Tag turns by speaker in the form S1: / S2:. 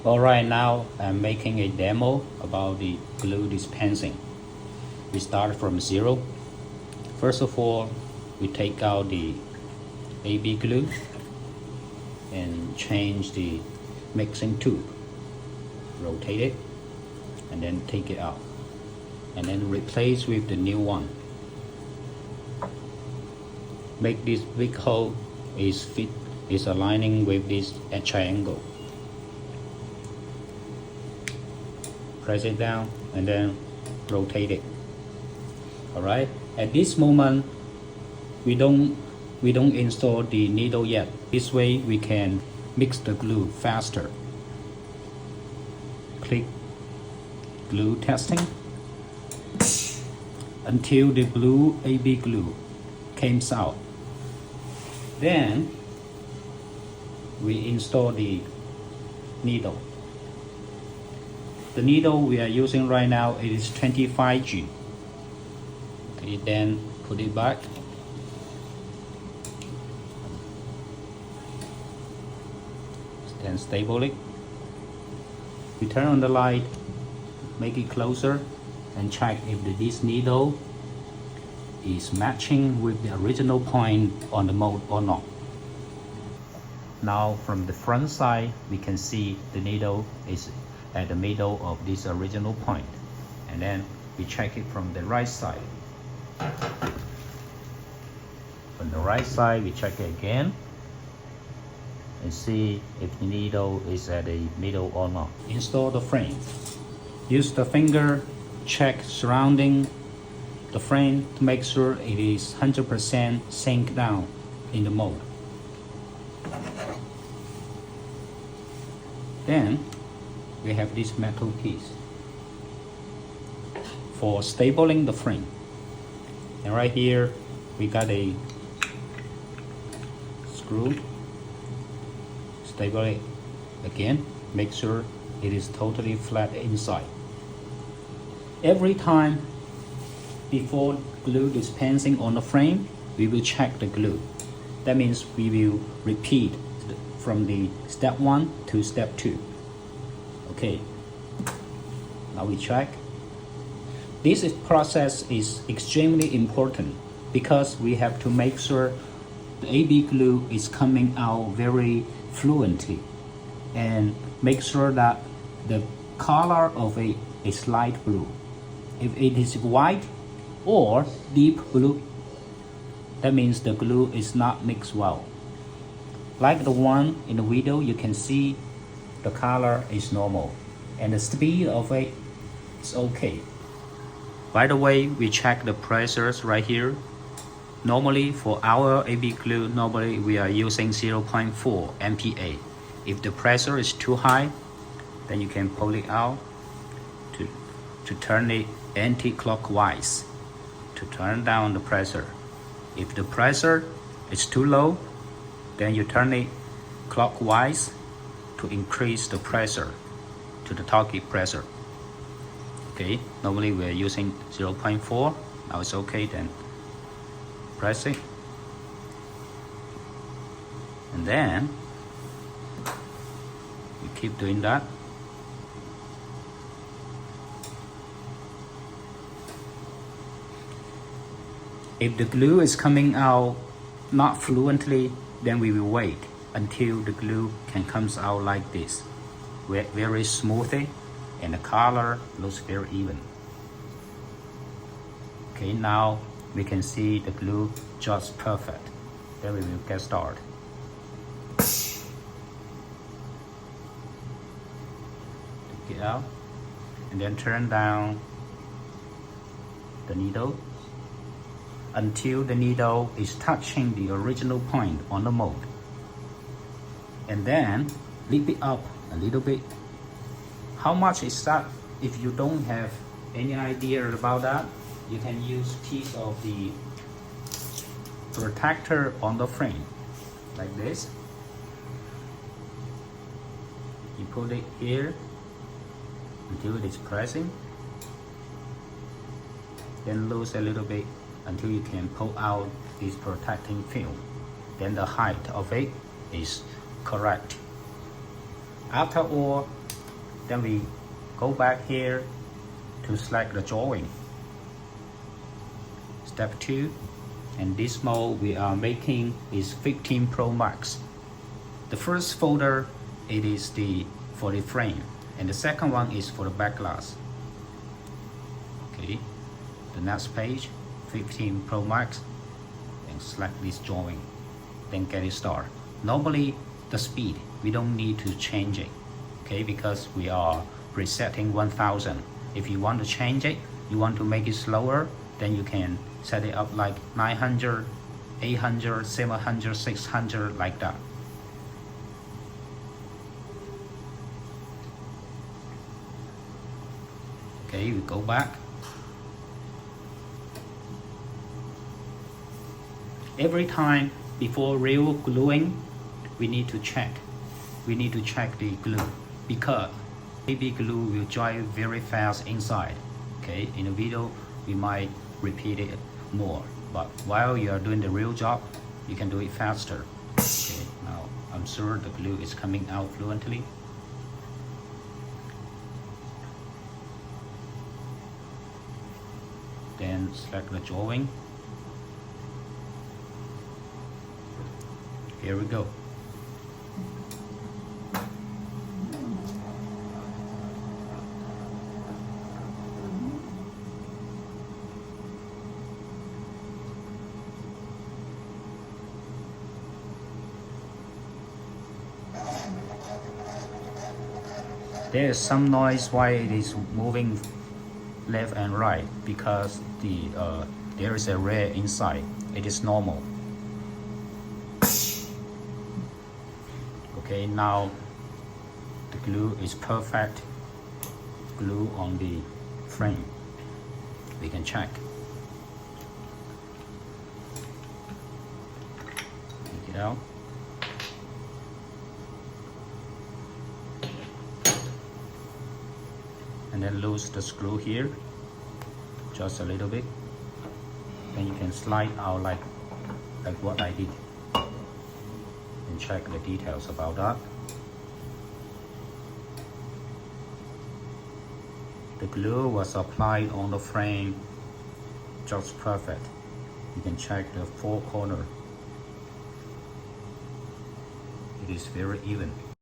S1: Alright, now I'm making a demo about the glue dispensing. We start from zero. First of all, we take out the AB glue and change the mixing tube. Rotate it and then take it out and then replace with the new one. Make this big hole is aligning with this triangle. Press it down and then rotate it. Alright, at this moment we don't install the needle yet. This way we can mix the glue faster. Click glue testing until the blue AB glue comes out. Then we install the needle. The needle we are using right now is 25G. Okay, then put it back. Then stable it. We turn on the light, make it closer, and check if this needle is matching with the original point on the mold or not. Now from the front side, we can see the needle is at the middle of this original point, and then we check it from the right side. From the right side, we check it again and see if the needle is at the middle or not. Install the frame. Use the finger, check surrounding the frame to make sure it is 100% sink down in the mold. Then we have this metal piece for stabilizing the frame. And right here we got a screw. Stabilize again, make sure it is totally flat inside. Every time before glue dispensing on the frame, we will check the glue. That means we will repeat from the step 1 to step 2. Okay, now we check. This process is extremely important because we have to make sure the AB glue is coming out very fluently, and make sure that the color of it is light blue. If it is white or deep blue, that means the glue is not mixed well. Like the one in the video, you can see the color is normal and the speed of it is okay. By the way, we check the pressures right here. Normally for our AB glue, normally we are using 0.4 MPa. If the pressure is too high, then you can pull it out to turn it anti-clockwise to turn down the pressure. If the pressure is too low, then you turn it clockwise to increase the pressure to the target pressure. Okay, normally we are using 0.4. Now it's okay, then press it, and then you keep doing that. If the glue is coming out not fluently, then we will wait until the glue can comes out like this, very smoothly, and the color looks very even. Okay, now we can see the glue just perfect. Then we will get started. Take it out and then turn down the needle until the needle is touching the original point on the mold. And then lift it up a little bit. How much is that? If you don't have any idea about that, you can use a piece of the protector on the frame, like this. You put it here until it is pressing, then loose a little bit until you can pull out this protecting film. Then the height of it is correct. After all, Then we go back here to select the drawing. Step 2, and this mold we are making is 15 Pro Max. The first folder, it is for the frame, and the second one is for the back glass. Okay, the next page, 15 Pro Max, and select this drawing, then get it started. Normally the speed, we don't need to change it, okay, because we are resetting 1000. If you want to change it, you want to make it slower, then you can set it up like 900, 800, 700, 600, like that. Okay, we go back. Every time before real gluing, we need to check. We need to check the glue, because baby glue will dry very fast inside. Okay, in the video we might repeat it more, but while you are doing the real job, you can do it faster. Okay, now I'm sure the glue is coming out fluently. Then select the drawing. Here we go. There is some noise while it is moving left and right, because there is a ray inside. It is normal. Okay, now the glue is perfect glue on the frame. We can check. Take it out. And then loose the screw here, just a little bit. Then you can slide out like what I did, and check the details about that. The glue was applied on the frame just perfect. You can check the four corners. It is very even.